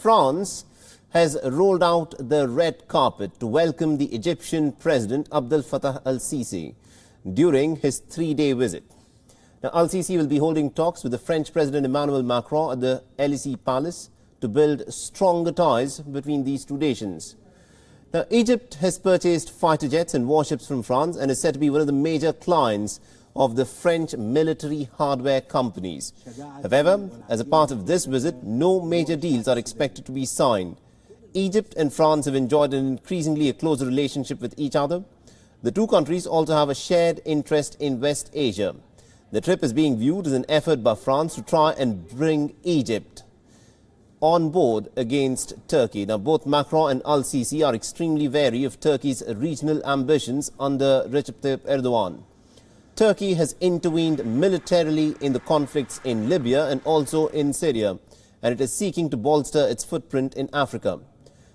France has rolled out the red carpet to welcome the Egyptian President Abdel Fattah Al-Sisi during his 3-day visit. Now, Al-Sisi will be holding talks with the French President Emmanuel Macron at the Elysee Palace to build stronger ties between these two nations. Now, Egypt has purchased fighter jets and warships from France and is said to be one of the major clients of the French military hardware companies. However, as a part of this visit, no major deals are expected to be signed. Egypt and France have enjoyed an increasingly closer relationship with each other. The two countries also have a shared interest in West Asia. The trip is being viewed as an effort by France to try and bring Egypt on board against Turkey. Now, both Macron and Al-Sisi are extremely wary of Turkey's regional ambitions under Recep Tayyip Erdogan. Turkey has intervened militarily in the conflicts in Libya and also in Syria, and it is seeking to bolster its footprint in Africa.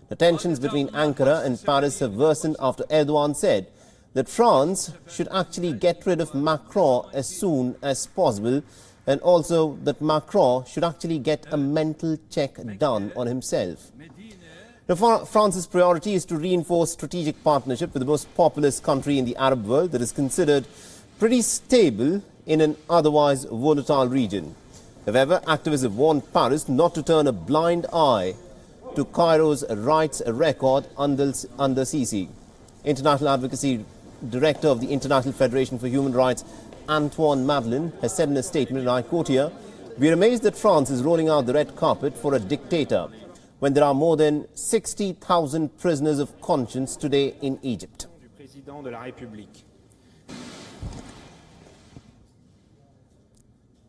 The tensions between Ankara and Paris have worsened after Erdogan said that France should actually get rid of Macron as soon as possible, and also that Macron should actually get a mental check done on himself. Now, France's priority is to reinforce strategic partnership with the most populous country in the Arab world that is considered pretty stable in an otherwise volatile region. However, activists have warned Paris not to turn a blind eye to Cairo's rights record under Sisi. International Advocacy Director of the International Federation for Human Rights, Antoine Madeleine, has said in a statement, and I quote here, "We are amazed that France is rolling out the red carpet for a dictator when there are more than 60,000 prisoners of conscience today in Egypt."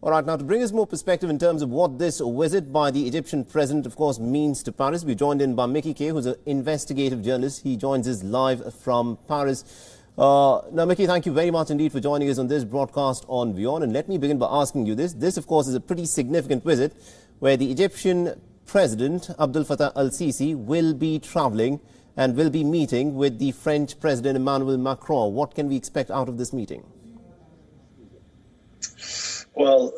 All right, now to bring us more perspective in terms of what this visit by the Egyptian president, of course, means to Paris, we're joined in by Mickey Kay, who's an investigative journalist. He joins us live from Paris. Now, Mickey, thank you very much indeed for joining us on this broadcast on WION. And let me begin by asking you this. This, of course, is a pretty significant visit where the Egyptian President Abdel Fattah Al-Sisi will be travelling and will be meeting with the French President Emmanuel Macron. What can we expect out of this meeting? Well,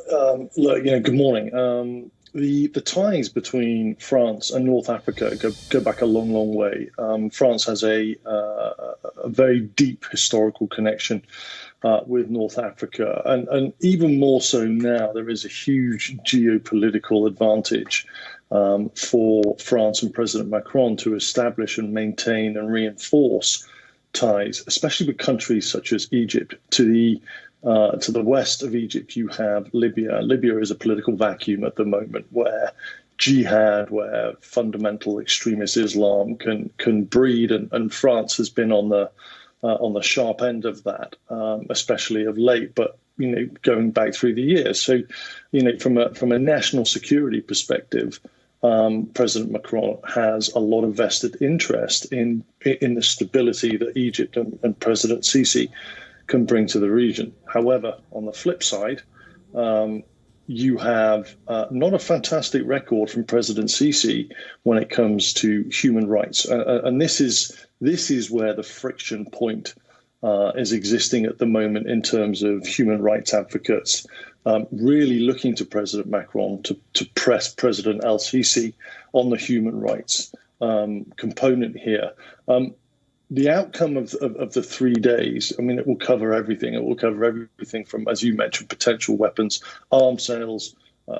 look, good morning. The ties between France and North Africa go back a long, long way. France has a very deep historical connection with North Africa, and even more so now, there is a huge geopolitical advantage for France and President Macron to establish and maintain and reinforce ties, especially with countries such as Egypt. To the west of Egypt, you have Libya. Libya is a political vacuum at the moment where jihad, where fundamental extremist Islam can breed, and France has been on the sharp end of that, especially of late. But going back through the years, so from a national security perspective, President Macron has a lot of vested interest in the stability that Egypt and President Sisi can bring to the region. However, on the flip side, you have not a fantastic record from President Sisi when it comes to human rights, and this is where the friction point is existing at the moment in terms of human rights advocates really looking to President Macron to press President Al-Sisi on the human rights component here. The outcome of the 3 days, it will cover everything. It will cover everything from, as you mentioned, potential weapons, arms sales.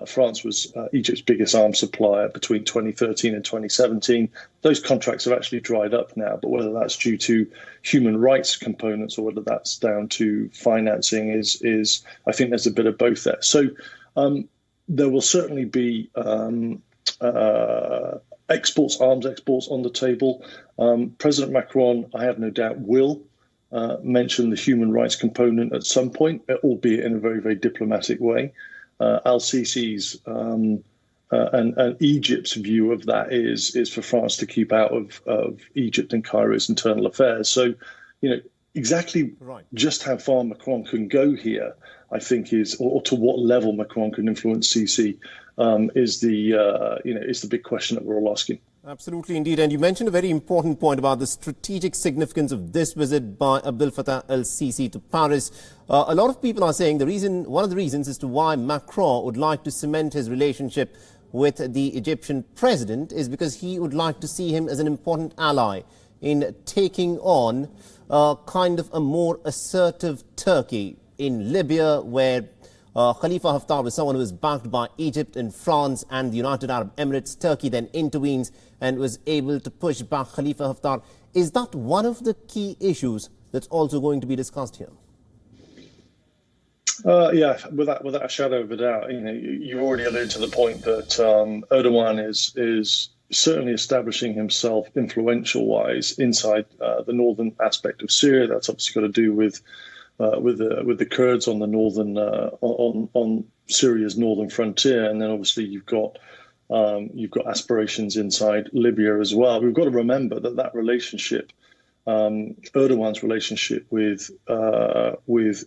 France was Egypt's biggest arms supplier between 2013 and 2017. Those contracts have actually dried up now, but whether that's due to human rights components or whether that's down to financing is I think there's a bit of both there. So there will certainly be arms exports on the table. President Macron, I have no doubt, will mention the human rights component at some point, albeit in a very, very diplomatic way. Al-Sisi's and Egypt's view of that is for France to keep out of Egypt and Cairo's internal affairs. So, exactly just how far Macron can go here, I think, or to what level Macron can influence Sisi is the big question that we're all asking. Absolutely, indeed. And you mentioned a very important point about the strategic significance of this visit by Abdel Fattah Al-Sisi to Paris. A lot of people are saying one of the reasons as to why Macron would like to cement his relationship with the Egyptian president is because he would like to see him as an important ally in taking on kind of a more assertive Turkey in Libya, where Khalifa Haftar was someone who was backed by Egypt and France and the United Arab Emirates. Turkey then intervenes and was able to push back Khalifa Haftar. Is that one of the key issues that's also going to be discussed here? Yeah, without a shadow of a doubt. You already alluded to the point that Erdogan is certainly establishing himself influential-wise inside the northern aspect of Syria. That's obviously got to do with the Kurds on the northern on Syria's northern frontier, and then obviously you've got aspirations inside Libya as well. We've got to remember that relationship, Erdogan's relationship with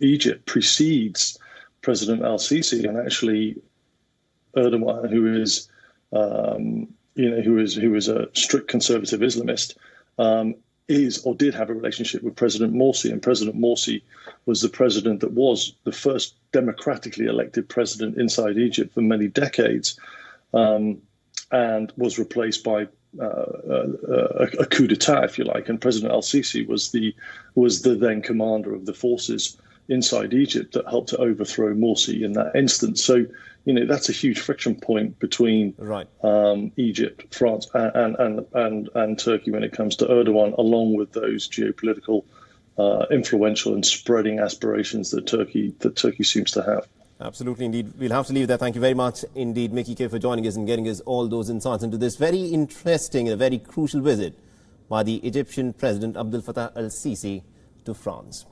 Egypt, precedes President Al-Sisi, and actually Erdogan, who is a strict conservative Islamist, is or did have a relationship with President Morsi, and President Morsi was the president that was the first democratically elected president inside Egypt for many decades, and was replaced by a coup d'etat, if you like. And President Al-Sisi was the then commander of the forces inside Egypt that helped to overthrow Morsi in that instance. So, that's a huge friction point between Egypt, France, and Turkey when it comes to Erdogan, along with those geopolitical, influential and spreading aspirations that Turkey seems to have. Absolutely, indeed. We'll have to leave there. Thank you very much indeed, Mickey K, for joining us and getting us all those insights into this very interesting and a very crucial visit by the Egyptian President Abdel Fattah Al-Sisi to France.